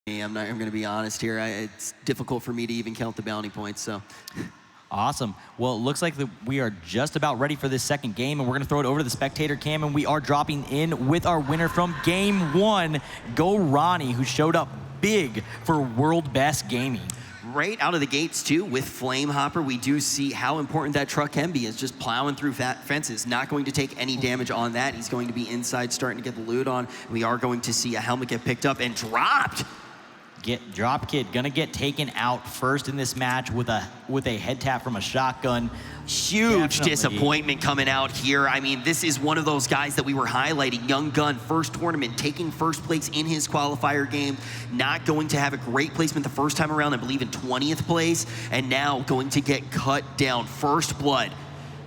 I'm going to be honest here. It's difficult for me to even count the bounty points, so. Awesome. Well, it looks like we are just about ready for this second game, and we're going to throw it over to the spectator cam, and we are dropping in with our winner from Game 1, Go Ronnie, who showed up big for World Best Gaming. Right out of the gates, too, with Flame Hopper, we do see how important that truck can be. It's just plowing through fences, not going to take any damage on that. He's going to be inside, starting to get the loot on. We are going to see a helmet get picked up and dropped. Drop Kid gonna get taken out first in this match with a head tap from a shotgun. Huge disappointment coming out here. I mean, this is one of those guys that we were highlighting. Young gun, first tournament, taking first place in his qualifier game. Not going to have a great placement the first time around, I believe in 20th place, and now going to get cut down. First blood,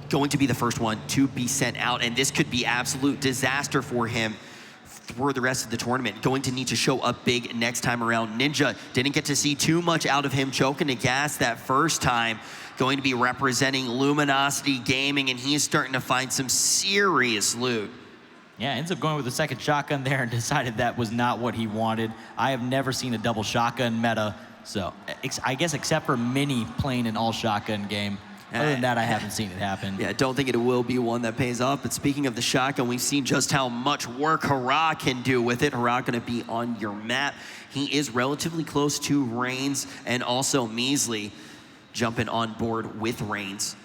going to be the first one to be sent out, and this could be absolute disaster for him for the rest of the tournament. Going to need to show up big next time around. Ninja didn't get to see too much out of him, choking the gas that first time. Going to be representing Luminosity Gaming, and he's starting to find some serious loot. Yeah, ends up going with the second shotgun there and decided that was not what he wanted. I have never seen a double shotgun meta, so I guess except for Mini playing an all shotgun game. Other than that, I haven't seen it happen. Yeah, don't think it will be one that pays off. But speaking of the shotgun, we've seen just how much work Hurrah can do with it. Hurrah going to be on your map. He is relatively close to Reigns, and also Measly jumping on board with Reigns.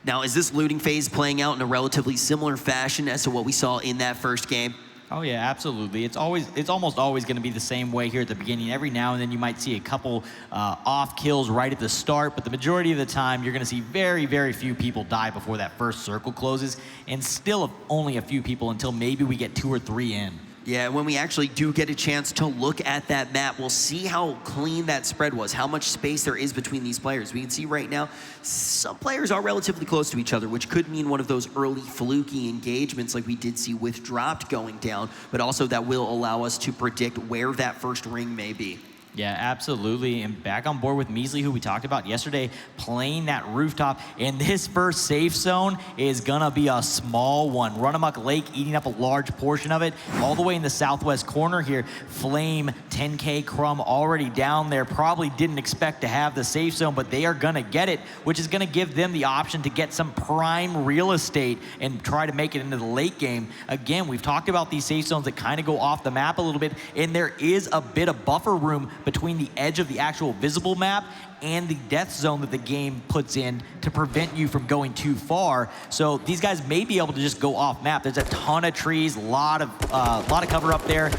Now, is this looting phase playing out in a relatively similar fashion as to what we saw in that first game? Oh yeah, absolutely. It's almost always going to be the same way here at the beginning. Every now and then you might see a couple off kills right at the start, but the majority of the time you're going to see very, very few people die before that first circle closes, and still only a few people until maybe we get 2 or 3 in. Yeah, when we actually do get a chance to look at that map, we'll see how clean that spread was, how much space there is between these players. We can see right now, some players are relatively close to each other, which could mean one of those early fluky engagements like we did see with Dropped going down, but also that will allow us to predict where that first ring may be. Yeah, absolutely. And back on board with Measly, who we talked about yesterday, playing that rooftop. And this first safe zone is going to be a small one. Runamuck Lake eating up a large portion of it. All the way in the southwest corner here, Flame, 10K, Crumb already down there. Probably didn't expect to have the safe zone, but they are going to get it, which is going to give them the option to get some prime real estate and try to make it into the late game. Again, we've talked about these safe zones that kind of go off the map a little bit, and there is a bit of buffer room between the edge of the actual visible map and the death zone that the game puts in to prevent you from going too far. So these guys may be able to just go off map. There's a ton of trees, a lot of cover up there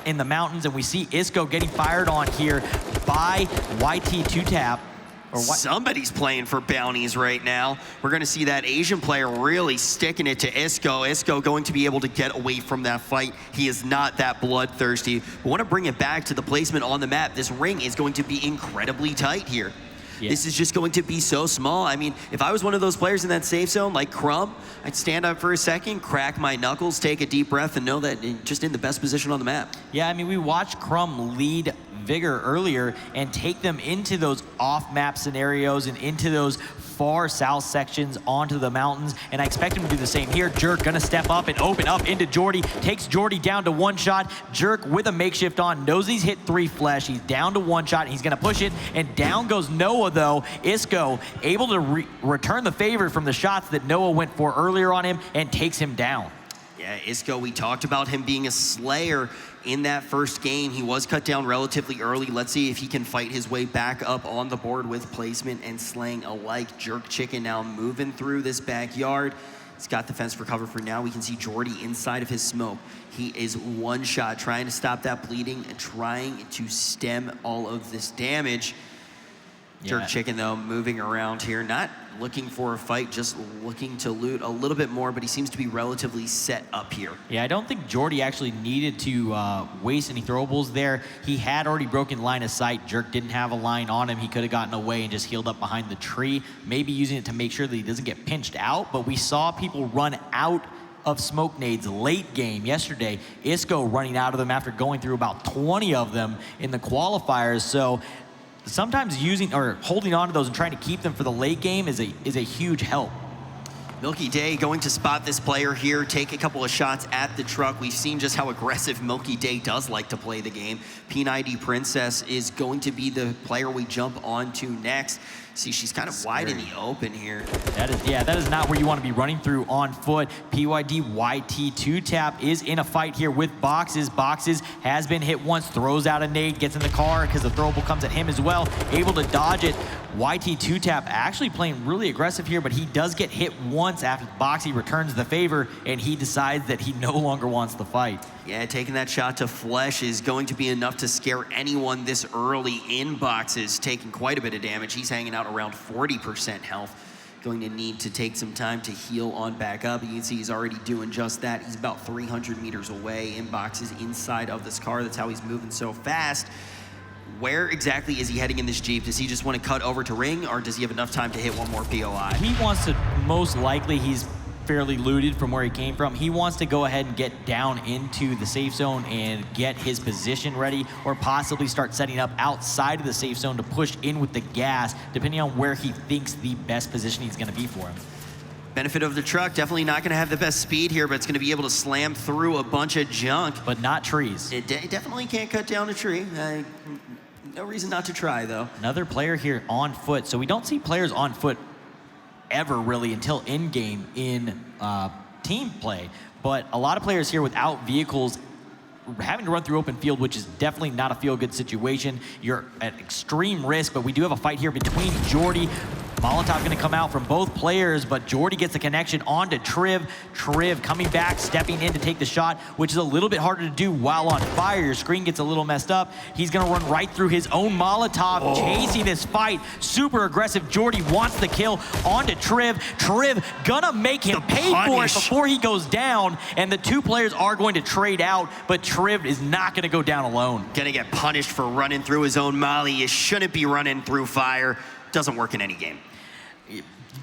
in the mountains, and we see Isco getting fired on here by YT2Tap. Somebody's playing for bounties right now. We're going to see that Asian player really sticking it to Isco. Isco going to be able to get away from that fight. He is not that bloodthirsty. We want to bring it back to the placement on the map. This ring is going to be incredibly tight here. Yeah. This is just going to be so small. I mean, if I was one of those players in that safe zone, like Crumb, I'd stand up for a second, crack my knuckles, take a deep breath, and know that just in the best position on the map. Yeah, I mean, we watched Crumb lead Vigor earlier and take them into those off-map scenarios and into those far south sections onto the mountains, and I expect him to do the same here. Jerk gonna step up and open up into Jordy, takes Jordy down to 1 shot. Jerk with a makeshift on, knows he's hit 3 flesh, he's down to 1 shot, and he's gonna push it, and down goes Noah though. Isco able to return the favor from the shots that Noah went for earlier on him and takes him down. Yeah, Isco, we talked about him being a slayer in that first game. He was cut down relatively early. Let's see if he can fight his way back up on the board with placement and slaying alike. Jerk Chicken now moving through this backyard. He's got the fence for cover for now. We can see Jordy inside of his smoke. He is 1 shot, trying to stop that bleeding and trying to stem all of this damage. Yeah. Jerk Chicken, though, moving around here, not looking for a fight, just looking to loot a little bit more, but he seems to be relatively set up here. Yeah, I don't think Jordy actually needed to waste any throwables there. He had already broken line of sight. Jerk didn't have a line on him. He could have gotten away and just healed up behind the tree, maybe using it to make sure that he doesn't get pinched out, but we saw people run out of smoke nades late game yesterday. Isco running out of them after going through about 20 of them in the qualifiers, so sometimes using or holding on to those and trying to keep them for the late game is a huge help. Milky Day going to spot this player here, take a couple of shots at the truck. We've seen just how aggressive Milky Day does like to play the game. P90 Princess is going to be the player we jump on to next. See, she's kind of wide in the open here. That is not where you want to be running through on foot. PYD YT 2-tap is in a fight here with Boxes. Boxes has been hit once, throws out a nade, gets in the car because the throwable comes at him as well, able to dodge it. YT 2-tap actually playing really aggressive here, but he does get hit once after Boxy returns the favor, and he decides that he no longer wants the fight. Yeah, taking that shot to flesh is going to be enough to scare anyone this early in Boxes, taking quite a bit of damage. He's hanging out around 40% health. Going to need to take some time to heal on back up. You can see he's already doing just that. He's about 300 meters away in Boxes inside of this car. That's how he's moving so fast. Where exactly is he heading in this Jeep? Does he just want to cut over to ring, or does he have enough time to hit one more POI? He wants to, most likely he's fairly looted from where he came from. He wants to go ahead and get down into the safe zone and get his position ready, or possibly start setting up outside of the safe zone to push in with the gas, depending on where he thinks the best position is going to be for him. Benefit of the truck, definitely not going to have the best speed here, but it's going to be able to slam through a bunch of junk. But not trees. It definitely can't cut down a tree. No reason not to try, though. Another player here on foot. So we don't see players on foot ever really until in-game in team play. But a lot of players here without vehicles having to run through open field, which is definitely not a feel-good situation. You're at extreme risk, but we do have a fight here between Jordy. Molotov going to come out from both players, but Jordy gets the connection onto Triv. Triv coming back, stepping in to take the shot, which is a little bit harder to do while on fire. Your screen gets a little messed up. He's going to run right through his own Molotov, chasing this fight. Super aggressive. Jordy wants the kill onto Triv. Triv gonna make him pay for it before he goes down, and the two players are going to trade out, but Triv is not going to go down alone. Gonna get punished for running through his own molly. You shouldn't be running through fire. Doesn't work in any game.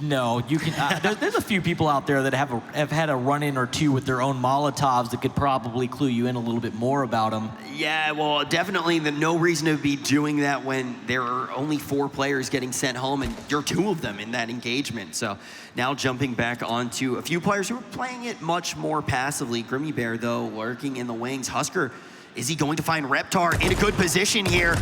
No, you can. There's a few people out there that have had a run-in or two with their own Molotovs that could probably clue you in a little bit more about them. Yeah, well, definitely no reason to be doing that when there are only 4 players getting sent home, and you're 2 of them in that engagement. So now jumping back onto a few players who are playing it much more passively. Grimmy Bear, though, lurking in the wings. Husker, is he going to find Reptar in a good position here?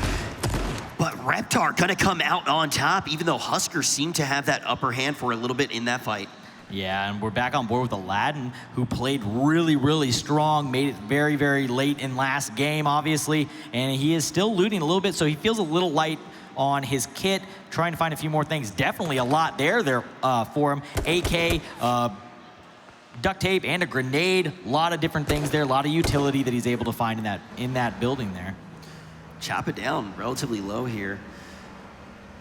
But Reptar gonna come out on top, even though Husker seemed to have that upper hand for a little bit in that fight. Yeah, and we're back on board with Aladdin, who played really, really strong, made it very, very late in last game, obviously, and he is still looting a little bit, so he feels a little light on his kit, trying to find a few more things. Definitely a lot there for him. AK, duct tape, and a grenade. A lot of different things there, a lot of utility that he's able to find in that building there. Chop it down relatively low here.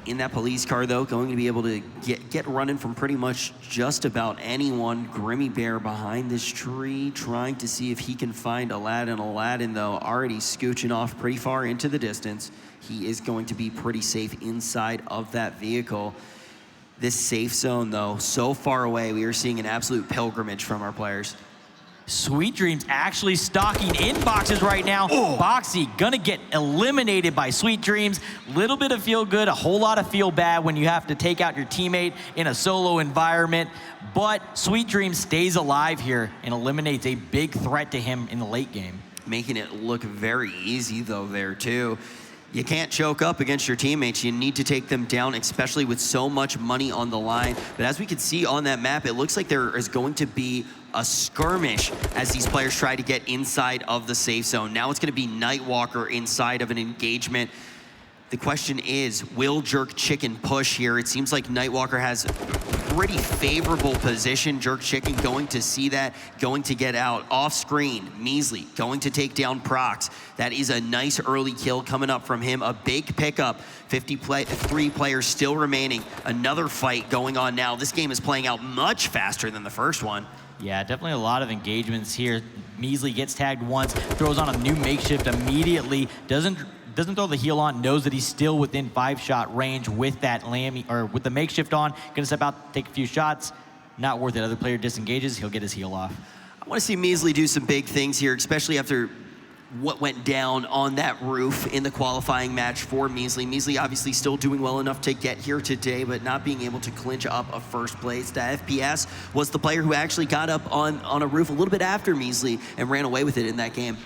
In that police car, though, going to be able to get running from pretty much just about anyone. Grimmy Bear behind this tree, trying to see if he can find Aladdin. Aladdin, though, already scooching off pretty far into the distance. He is going to be pretty safe inside of that vehicle. This safe zone, though, so far away, we are seeing an absolute pilgrimage from our players. Sweet Dreams actually stocking in Boxes right now. Boxy gonna get eliminated by Sweet Dreams. Little bit of feel good, a whole lot of feel bad when you have to take out your teammate in a solo environment. But Sweet Dreams stays alive here and eliminates a big threat to him in the late game. Making it look very easy, though, there, too. You can't choke up against your teammates. You need to take them down, especially with so much money on the line. But as we can see on that map, it looks like there is going to be a skirmish as these players try to get inside of the safe zone. Now it's going to be Nightwalker inside of an engagement. The question is, will Jerk Chicken push here? It seems like Nightwalker has a pretty favorable position. Jerk Chicken going to see that, going to get out. Off screen, Measley going to take down Prox. That is a nice early kill coming up from him. A big pickup. 53 players still remaining. Another fight going on now. This game is playing out much faster than the first one. Yeah, definitely a lot of engagements here. Measley gets tagged once, throws on a new makeshift immediately, doesn't throw the heal on, knows that he's still within 5-shot range with that Lammy, or with the makeshift on, gonna step out, take a few shots, not worth it. Other player disengages, he'll get his heal off. I want to see Measley do some big things here, especially after what went down on that roof in the qualifying match for Measley. Measley obviously still doing well enough to get here today, but not being able to clinch up a first place. The FPS was the player who actually got up on a roof a little bit after Measley and ran away with it in that game.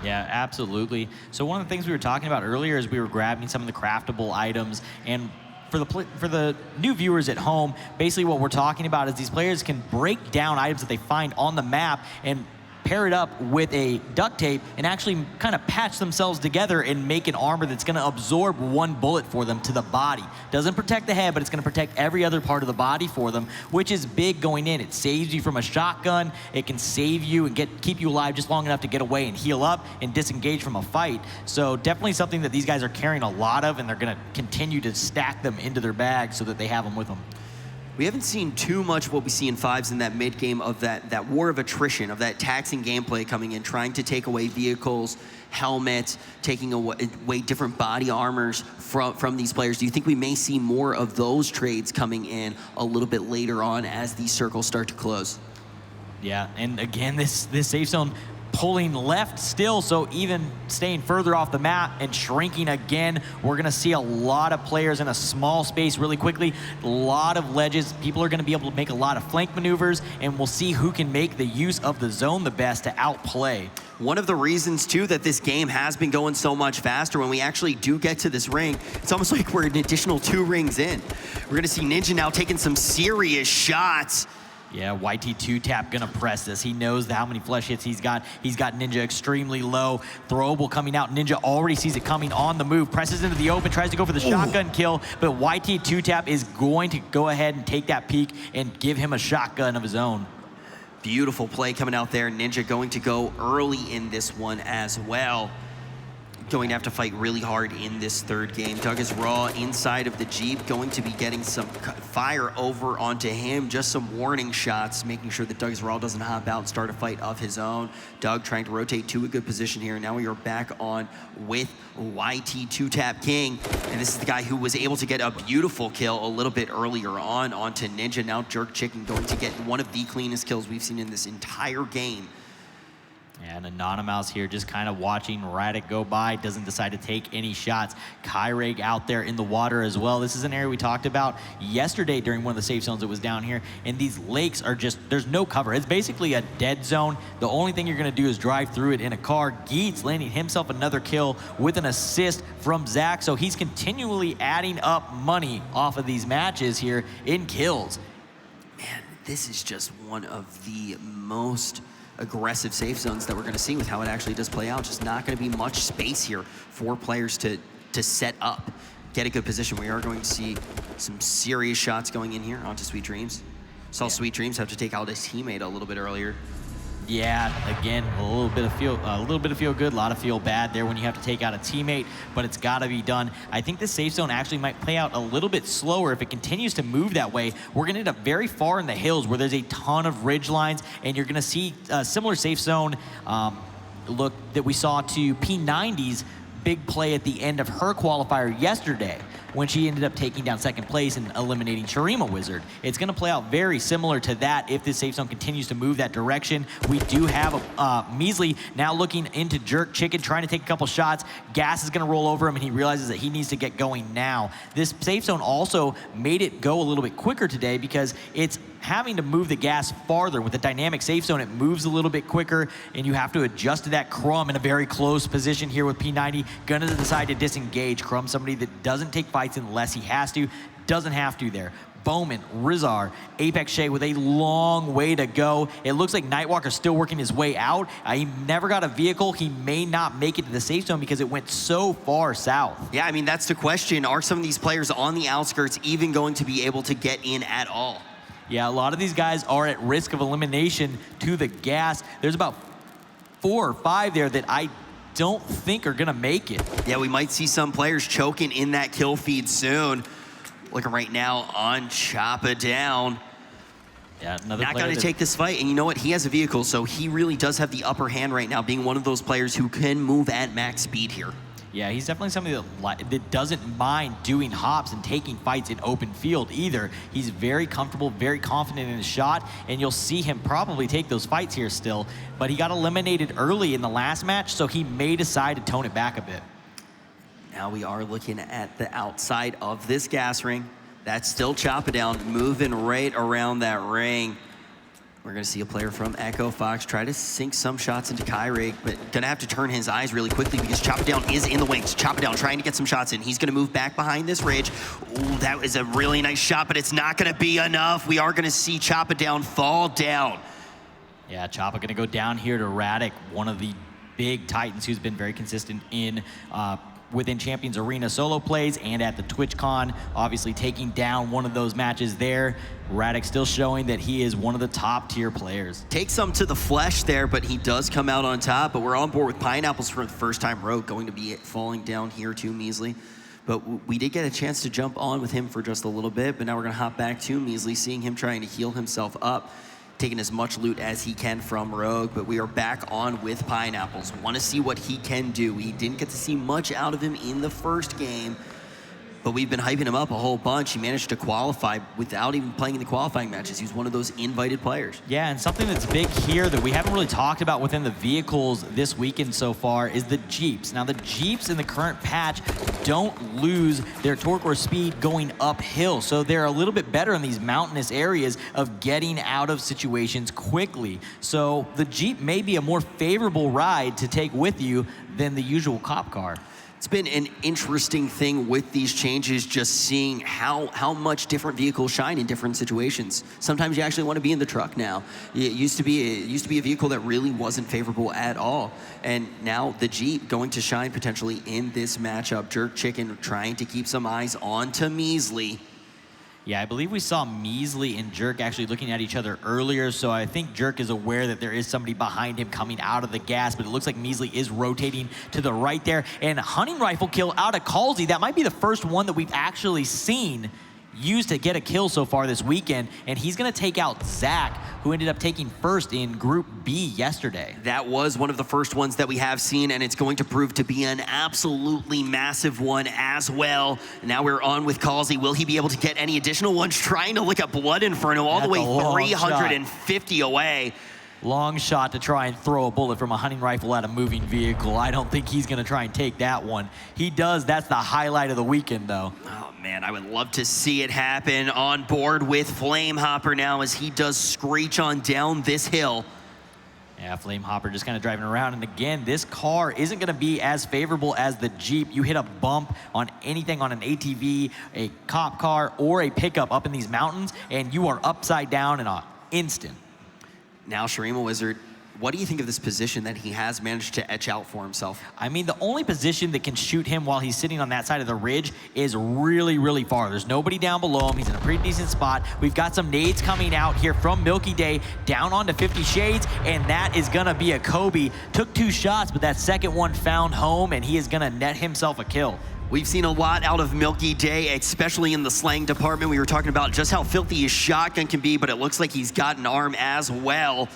Yeah, absolutely. So one of the things we were talking about earlier is we were grabbing some of the craftable items, and for the new viewers at home, basically what we're talking about is these players can break down items that they find on the map and pair it up with a duct tape and actually kind of patch themselves together and make an armor that's going to absorb one bullet for them to the body. Doesn't protect the head, but it's going to protect every other part of the body for them, which is big going in. It saves you from a shotgun. It can save you and keep you alive just long enough to get away and heal up and disengage from a fight. So definitely something that these guys are carrying a lot of, and they're going to continue to stack them into their bag so that they have them with them. We haven't seen too much of what we see in fives in that mid game of that war of attrition, of that taxing gameplay coming in, trying to take away vehicles, helmets, taking away different body armors from these players. Do you think we may see more of those trades coming in a little bit later on as these circles start to close? Yeah, and again, this safe zone pulling left still, so even staying further off the map and shrinking again. We're gonna see a lot of players in a small space really quickly, a lot of ledges. People are gonna be able to make a lot of flank maneuvers, and we'll see who can make the use of the zone the best to outplay. One of the reasons, too, that this game has been going so much faster, when we actually do get to this ring, it's almost like we're an additional 2 rings in. We're gonna see Ninja now taking some serious shots. Yeah, YT2Tap gonna press this. He knows how many flesh hits he's got. He's got Ninja extremely low. Throwable coming out. Ninja already sees it coming on the move. Presses into the open, tries to go for the shotgun kill, but YT2Tap is going to go ahead and take that peek and give him a shotgun of his own. Beautiful play coming out there. Ninja going to go early in this one as well. Going to have to fight really hard in this third game. Doug is raw inside of the Jeep, going to be getting some fire over onto him, just some warning shots, making sure that Doug is raw doesn't hop out and start a fight of his own. Doug trying to rotate to a good position here. Now we are back on with YT2Tap King, and this is the guy who was able to get a beautiful kill a little bit earlier on onto Ninja. Now Jerk Chicken going to get one of the cleanest kills we've seen in this entire game. And Anonymous here just kind of watching Radic go by, doesn't decide to take any shots. Kyreg out there in the water as well. This is an area we talked about yesterday during one of the safe zones that was down here, and these lakes are just, there's no cover. It's basically a dead zone. The only thing you're gonna do is drive through it in a car. Geets landing himself another kill with an assist from Zach, so he's continually adding up money off of these matches here in kills. Man, this is just one of the most aggressive safe zones that we're going to see with how it actually does play out. Just not going to be much space here for players to set up, get a good position. We are going to see some serious shots going in here onto Sweet Dreams. Saw Sweet Dreams have to take out his teammate a little bit earlier. Yeah, again, a little bit of feel good, a lot of feel bad there when you have to take out a teammate, but it's got to be done. I think the safe zone actually might play out a little bit slower if it continues to move that way. We're going to end up very far in the hills where there's a ton of ridge lines, and you're going to see a similar safe zone look that we saw to P90's big play at the end of her qualifier yesterday, when she ended up taking down second place and eliminating Shurima Wizard. It's gonna play out very similar to that if this safe zone continues to move that direction. We do have Measley now looking into Jerk Chicken, trying to take a couple shots. Gas is gonna roll over him, and he realizes that he needs to get going now. This safe zone also made it go a little bit quicker today because it's having to move the gas farther. With the dynamic safe zone, it moves a little bit quicker, and you have to adjust to that. Crumb in a very close position here with P90. Gonna decide to disengage. Crumb, somebody that doesn't take fights unless he has to. Doesn't have to there. Bowman, Rizar, Apex Shay with a long way to go. It looks like Nightwalker's still working his way out. He never got a vehicle. He may not make it to the safe zone because it went so far south. Yeah, I mean, that's the question. Are some of these players on the outskirts even going to be able to get in at all? Yeah, a lot of these guys are at risk of elimination to the gas. There's about 4 or 5 there that I don't think are gonna make it. Yeah, we might see some players choking in that kill feed soon. Looking right now on Choppa down. Yeah, another not player going to take this fight, and you know what? He has a vehicle, so he really does have the upper hand right now, being one of those players who can move at max speed here. Yeah, he's definitely somebody that doesn't mind doing hops and taking fights in open field either. He's very comfortable, very confident in his shot, and you'll see him probably take those fights here still. But he got eliminated early in the last match, so he may decide to tone it back a bit. Now we are looking at the outside of this gas ring. That's still Choppadown moving right around that ring. We're gonna see a player from Echo Fox try to sink some shots into Kyrig, but gonna have to turn his eyes really quickly because Choppadown is in the wings. Choppadown trying to get some shots in. He's gonna move back behind this ridge. Ooh, that is a really nice shot, but it's not gonna be enough. We are gonna see Choppadown fall down. Yeah, Choppa gonna go down here to Radic, one of the big Titans who's been very consistent in within Champions Arena solo plays and at the TwitchCon, obviously taking down one of those matches there. Radic still showing that he is one of the top tier players. Takes some to the flesh there, but he does come out on top. But we're on board with Pineapples for the first time. Rogue going to be falling down here too, Measly. But we did get a chance to jump on with him for just a little bit, but now we're gonna hop back to Measly, seeing him trying to heal himself up, taking as much loot as he can from Rogue, but we are back on with Pineapples. Want to see what he can do. We didn't get to see much out of him in the first game, but we've been hyping him up a whole bunch. He managed to qualify without even playing in the qualifying matches. He's one of those invited players. Yeah, and something that's big here that we haven't really talked about within the vehicles this weekend so far is the Jeeps. Now, the Jeeps in the current patch don't lose their torque or speed going uphill, so they're a little bit better in these mountainous areas of getting out of situations quickly. So the Jeep may be a more favorable ride to take with you than the usual cop car. It's been an interesting thing with these changes, just seeing how much different vehicles shine in different situations. Sometimes you actually want to be in the truck now. It used to be a vehicle that really wasn't favorable at all. And now the Jeep going to shine potentially in this matchup. Jerk Chicken trying to keep some eyes on to Measly. Yeah, I believe we saw Measly and Jerk actually looking at each other earlier, so I think Jerk is aware that there is somebody behind him coming out of the gas, but it looks like Measly is rotating to the right there. And hunting rifle kill out of Calsey. That might be the first one that we've actually seen used to get a kill so far this weekend, and he's gonna take out Zach, who ended up taking first in Group B yesterday. That was one of the first ones that we have seen, and it's going to prove to be an absolutely massive one as well. Now we're on with Calsey. Will he be able to get any additional ones? Trying to look at Blood Inferno all the way 350 away. Long shot to try and throw a bullet from a hunting rifle at a moving vehicle. I don't think he's gonna try and take that one. He does, that's the highlight of the weekend though. Oh man, I would love to see it happen. On board with Flamehopper now as he does screech on down this hill. Yeah, Flamehopper just kind of driving around, and again, this car isn't gonna be as favorable as the Jeep. You hit a bump on anything on an ATV, a cop car, or a pickup up in these mountains, and you are upside down in an instant. Now, Shurima Wizard, what do you think of this position that he has managed to etch out for himself? I mean, the only position that can shoot him while he's sitting on that side of the ridge is really, really far. There's nobody down below him. He's in a pretty decent spot. We've got some nades coming out here from Milky Day down onto 50 Shades, and that is gonna be a Kobe. Took 2 shots, but that second one found home, and he is gonna net himself a kill. We've seen a lot out of Milky Day, especially in the slang department. We were talking about just how filthy his shotgun can be, but it looks like he's got an arm as well.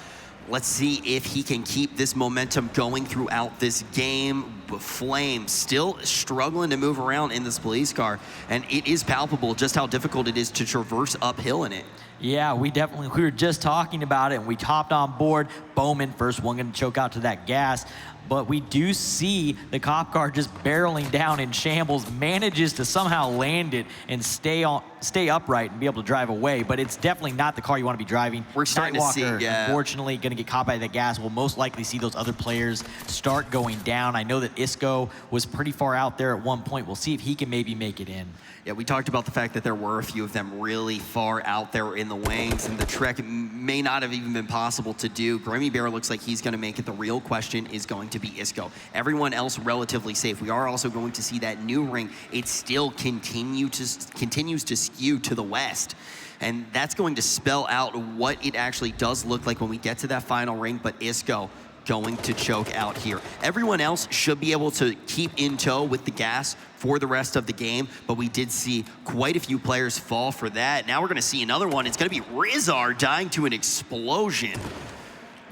Let's see if he can keep this momentum going throughout this game. Flame still struggling to move around in this police car, and it is palpable just how difficult it is to traverse uphill in it. Yeah, we were just talking about it, and we hopped on board. Bowman, first one gonna choke out to that gas. But we do see the cop car just barreling down in shambles, manages to somehow land it and stay upright and be able to drive away. But it's definitely not the car you want to be driving. We're starting to see, yeah. Unfortunately, going to get caught by the gas. We'll most likely see those other players start going down. I know that Isco was pretty far out there at one point. We'll see if he can maybe make it in. Yeah, we talked about the fact that there were a few of them really far out there in the wings, and the trek may not have even been possible to do. Grimmy Bear looks like he's going to make it. The real question is going to be Isco. Everyone else relatively safe. We are also going to see that new ring. It still continues to skew to the west, and that's going to spell out what it actually does look like when we get to that final ring. But Isco going to choke out here. Everyone else should be able to keep in tow with the gas for the rest of the game, but we did see quite a few players fall for that. Now we're gonna see another one. It's gonna be Rizar dying to an explosion.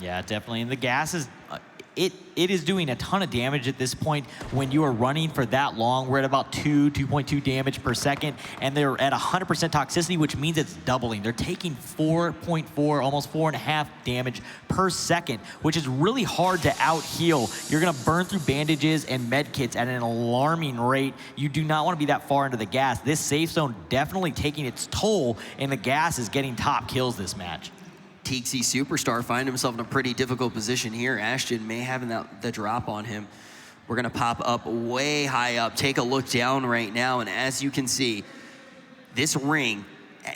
Yeah, definitely, and the gas is it is doing a ton of damage at this point when you are running for that long. We're at about 2.2 damage per second, and they're at 100% toxicity, which means it's doubling. They're taking 4.4, almost 4.5 damage per second, which is really hard to out-heal. You're gonna burn through bandages and med kits at an alarming rate. You do not wanna be that far into the gas. This safe zone definitely taking its toll, and the gas is getting top kills this match. Tfue Superstar find himself in a pretty difficult position here. Ashton may have the drop on him. We're gonna pop up way high up, take a look down right now, and as you can see, this ring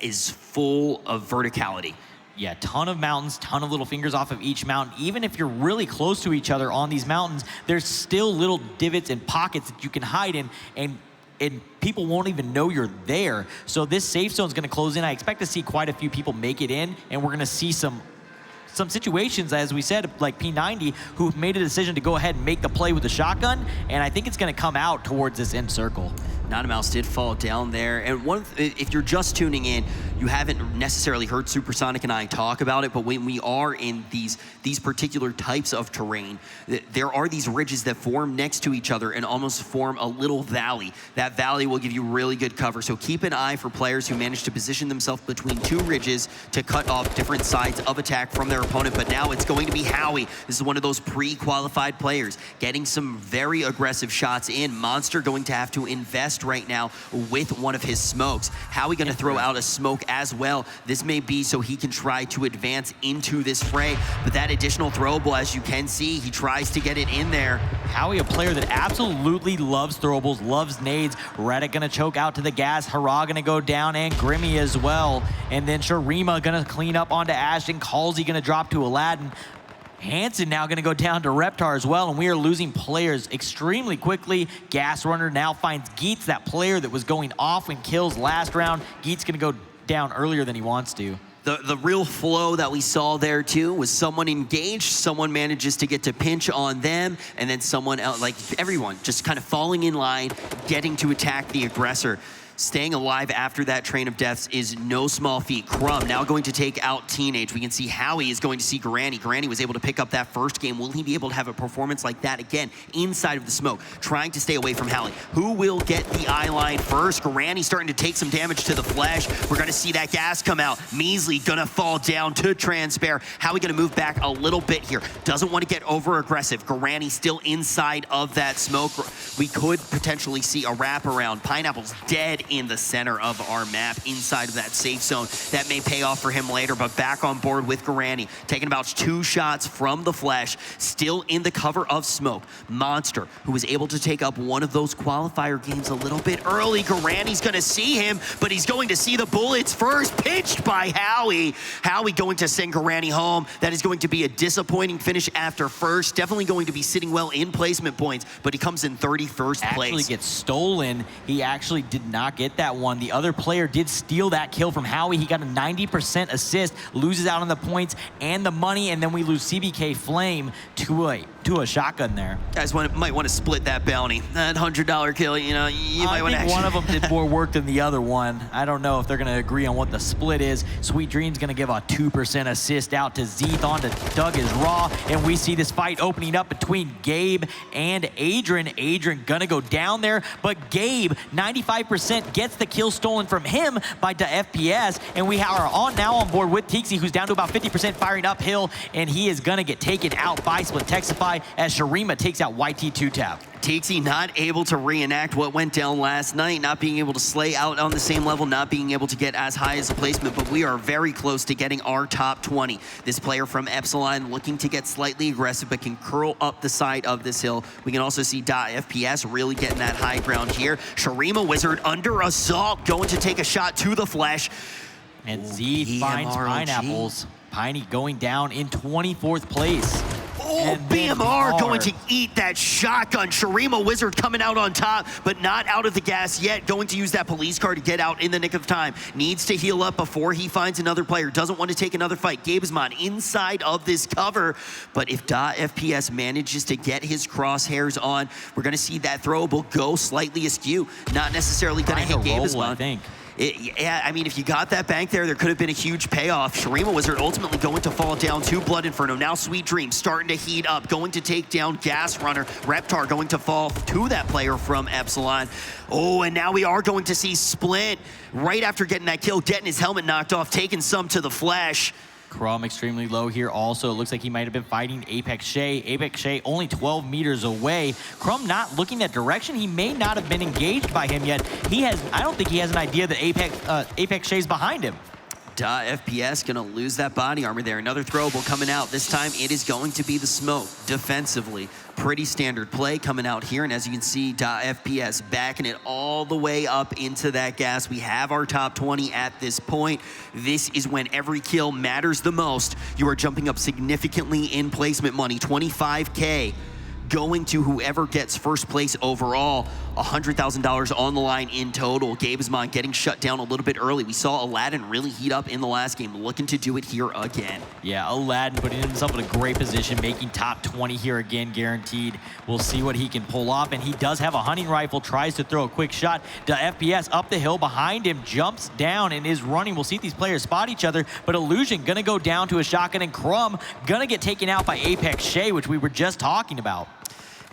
is full of verticality. Yeah, ton of mountains, ton of little fingers off of each mountain. Even if you're really close to each other on these mountains, there's still little divots and pockets that you can hide in, and people won't even know you're there. So this safe zone is going to close in. I expect to see quite a few people make it in, and we're going to see some situations, as we said, like P90, who've made a decision to go ahead and make the play with the shotgun, and I think it's going to come out towards this end circle. Nanamouse did fall down there, and if you're just tuning in, you haven't necessarily heard Supersonic and I talk about it, but when we are in these particular types of terrain, there are these ridges that form next to each other and almost form a little valley. That valley will give you really good cover, so keep an eye for players who manage to position themselves between two ridges to cut off different sides of attack from their opponent. But now it's going to be Howie. This is one of those pre-qualified players getting some very aggressive shots in. Monster going to have to invest right now with one of his smokes. Howie gonna throw out a smoke as well. This may be so he can try to advance into this fray, but that additional throwable, as you can see, he tries to get it in there. Howie, a player that absolutely loves throwables, loves nades. Reddick gonna choke out to the gas. Hurrah gonna go down, and Grimmy as well. And then Shurima gonna clean up onto Ashton. Halsey gonna drop to Aladdin. Hansen now gonna go down to Reptar as well, and we are losing players extremely quickly. Gas Runner now finds Geets, that player that was going off in kills last round. Geets gonna go down earlier than he wants to. The real flow that we saw there too was someone engaged, someone manages to get to pinch on them, and then someone else, like everyone, just kind of falling in line, getting to attack the aggressor. Staying alive after that train of deaths is no small feat. Crumb now going to take out Teenage. We can see Howie is going to see Granny. Granny was able to pick up that first game. Will he be able to have a performance like that again inside of the smoke, trying to stay away from Howie? Who will get the eye line first? Granny starting to take some damage to the flesh. We're going to see that gas come out. Measley going to fall down to Transpair. Howie going to move back a little bit here. Doesn't want to get over aggressive. Granny still inside of that smoke. We could potentially see a wraparound. Pineapple's dead in the center of our map inside of that safe zone. That may pay off for him later, but back on board with Garanni, taking about 2 shots from the flesh, still in the cover of smoke. Monster, who was able to take up one of those qualifier games a little bit early. Garanni's gonna see him, but he's going to see the bullets first, pitched by Howie. Howie going to send Garanni home. That is going to be a disappointing finish after first. Definitely going to be sitting well in placement points, but he comes in 31st place. Actually gets stolen. He actually did not get that one. The other player did steal that kill from Howie. He got a 90% assist, loses out on the points and the money, and then we lose CBK Flame to a shotgun there. Guys might want to split that bounty. That $100 kill, you know, you might want to one of them did more work than the other one. I don't know if they're going to agree on what the split is. Sweet Dream's going to give a 2% assist out to Zeeth, on to Doug is Raw, and we see this fight opening up between Gabe and Adrian. Adrian going to go down there, but Gabe, 95%, gets the kill stolen from him by the FPS, and we are now on board with Tixie, who's down to about 50% firing uphill, and he is going to get taken out by Splintexify as Shurima takes out YT2 Tap. Tixie not able to reenact what went down last night, not being able to slay out on the same level, not being able to get as high as a placement, but we are very close to getting our top 20. This player from Epsilon looking to get slightly aggressive, but can curl up the side of this hill. We can also see .FPS really getting that high ground here. Shurima Wizard under assault, going to take a shot to the flesh. And Zeeth finds Pineapples. Piney going down in 24th place. Oh, BMR going to eat that shotgun. Shurima Wizard coming out on top, but not out of the gas yet. Going to use that police car to get out in the nick of time. Needs to heal up before he finds another player. Doesn't want to take another fight. Gabesmon inside of this cover, but if .FPS manages to get his crosshairs on, we're going to see that throwable go slightly askew. Not necessarily going to hit Gabesmon. I think. Yeah, I mean, if you got that bank there could have been a huge payoff. Shurima Wizard ultimately going to fall down to Blood Inferno. Now Sweet Dreams starting to heat up, going to take down Gas Runner. Reptar going to fall to that player from Epsilon. Oh, and now we are going to see Splint, right after getting that kill, getting his helmet knocked off, taking some to the flesh. Crum extremely low here also. It looks like he might have been fighting Apex Shay. Apex Shay only 12 meters away. Crum not looking that direction. He may not have been engaged by him yet. I don't think he has an idea that Apex Shay's behind him. FPS gonna lose that body armor there. Another throwable coming out. This time it is going to be the smoke defensively. Pretty standard play coming out here. And as you can see, FPS backing it all the way up into that gas. We have our top 20 at this point. This is when every kill matters the most. You are jumping up significantly in placement money, 25K. Going to whoever gets first place overall, $100,000 on the line in total. Gabesmon getting shut down a little bit early. We saw Aladdin really heat up in the last game, looking to do it here again. Yeah, Aladdin putting himself in a great position, making top 20 here again, guaranteed. We'll see what he can pull off, and he does have a hunting rifle, tries to throw a quick shot. The FPS up the hill behind him, jumps down and is running. We'll see if these players spot each other, but Illusion gonna go down to a shotgun, and Crum gonna get taken out by Apex Shay, which we were just talking about.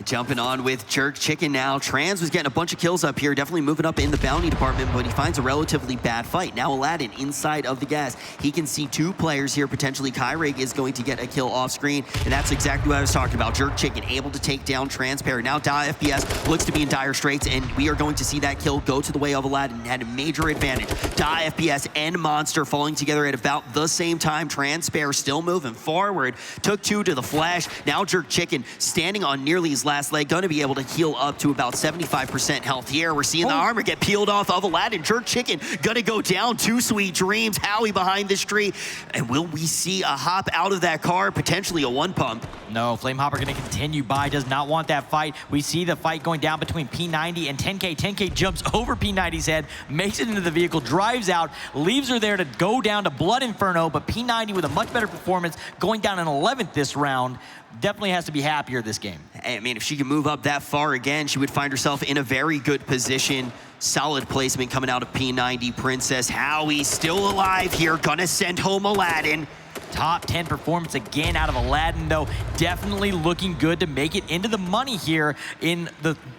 Jumping on with Jerk Chicken now. Trans was getting a bunch of kills up here, definitely moving up in the bounty department, but he finds a relatively bad fight. Now Aladdin inside of the gas. He can see two players here, potentially. Kyrig is going to get a kill off screen, and that's exactly what I was talking about. Jerk Chicken able to take down Transparent. Now FPS looks to be in dire straits, and we are going to see that kill go to the way of Aladdin. Had a major advantage. FPS and Monster falling together at about the same time. Transparent still moving forward. Took two to the flash. Now Jerk Chicken standing on nearly his last leg, going to be able to heal up to about 75% health here. We're seeing the armor get peeled off of Aladdin. Jerk Chicken gonna go down to Sweet Dreams. Howie behind this tree. And will we see a hop out of that car? Potentially a one pump. No, Flamehopper gonna continue by, does not want that fight. We see the fight going down between P90 and 10K. 10K jumps over P90's head, makes it into the vehicle, drives out, leaves her there to go down to Blood Inferno, but P90 with a much better performance, going down in 11th this round. Definitely has to be happier this game. I mean, if she can move up that far again, she would find herself in a very good position. Solid placement coming out of P90. Princess Howie still alive here, gonna send home Aladdin. Top 10 performance again out of Aladdin, though. Definitely looking good to make it into the money here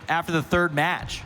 after the third match.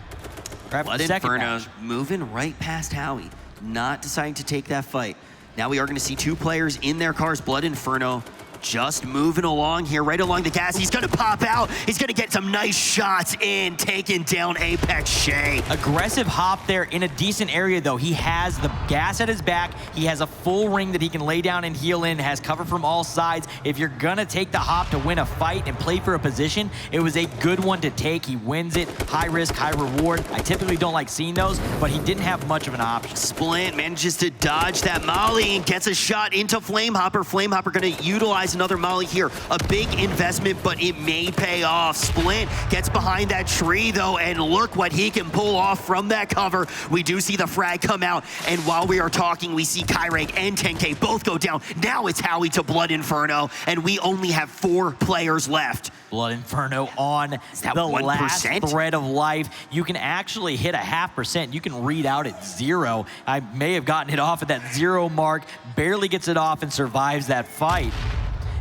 Blood Inferno moving right past Howie, not deciding to take that fight. Now we are gonna see two players in their cars. Blood Inferno just moving along here, right along the gas. He's gonna pop out. He's gonna get some nice shots in, taking down Apex Shay. Aggressive hop there in a decent area, though. He has the gas at his back. He has a full ring that he can lay down and heal in, has cover from all sides. If you're gonna take the hop to win a fight and play for a position, it was a good one to take. He wins it. High risk, high reward. I typically don't like seeing those, but he didn't have much of an option. Splint manages to dodge that molly and gets a shot into Flamehopper. Flamehopper gonna utilize another molly here. A big investment, but it may pay off. Splint gets behind that tree, though, and look what he can pull off from that cover. We do see the frag come out, and while we are talking, we see Kyrig and 10K both go down. Now it's Howie to Blood Inferno, and we only have 4 players left. Blood Inferno on the 1%? last thread of life. You can actually hit a 0.5%. You can read out at 0. I may have gotten it off at that 0 mark, barely gets it off and survives that fight.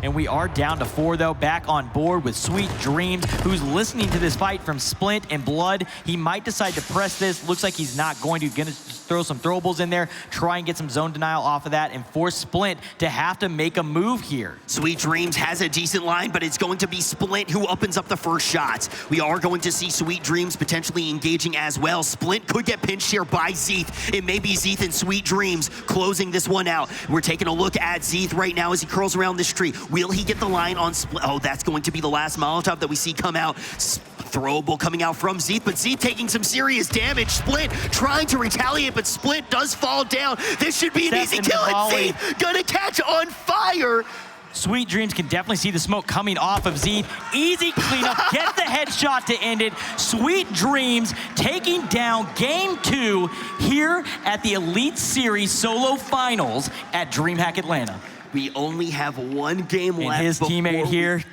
And we are down to 4, though. Back on board with Sweet Dreams, who's listening to this fight from Splint and Blood. He might decide to press this. Looks like he's not going to. Gonna throw some throwables in there, try and get some zone denial off of that, and force Splint to have to make a move here. Sweet Dreams has a decent line, but it's going to be Splint who opens up the first shots. We are going to see Sweet Dreams potentially engaging as well. Splint could get pinched here by Zeeth. It may be Zeeth and Sweet Dreams closing this one out. We're taking a look at Zeeth right now as he curls around this tree. Will he get the line on Splint? Oh, that's going to be the last Molotov that we see come out. Throwable coming out from Zeeth, but Zeeth taking some serious damage. Splint trying to retaliate, but Splint does fall down. This should be an easy kill, and Zeeth gonna catch on fire. Sweet Dreams can definitely see the smoke coming off of Zeeth. Easy cleanup, gets the headshot to end it. Sweet Dreams taking down Game 2 here at the Elite Series Solo Finals at DreamHack Atlanta. We only have one game left. And his teammate here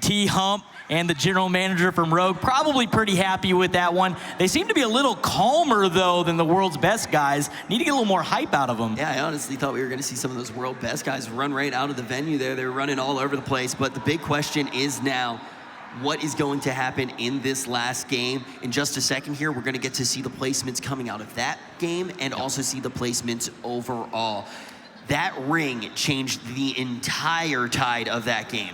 T-Hump and the general manager from Rogue probably pretty happy with that one. They seem to be a little calmer, though, than the world's best guys. Need to get a little more hype out of them. Yeah, I honestly thought we were going to see some of those world best guys run right out of the venue there. They're running all over the place. But the big question is now, what is going to happen in this last game? In just a second here, we're going to get to see the placements coming out of that game and also see the placements overall. That ring changed the entire tide of that game.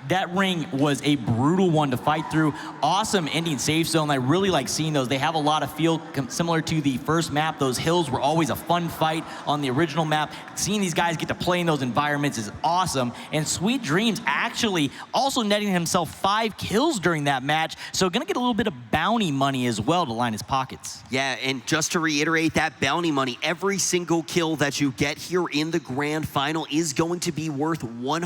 That ring was a brutal one to fight through. Awesome ending safe zone. I really like seeing those. They have a lot of feel similar to the first map. Those hills were always a fun fight on the original map. Seeing these guys get to play in those environments is awesome. And Sweet Dreams actually also netting himself 5 kills during that match. So gonna get a little bit of bounty money as well to line his pockets. Yeah, and just to reiterate that bounty money, every single kill that you get here in the grand final is going to be worth 100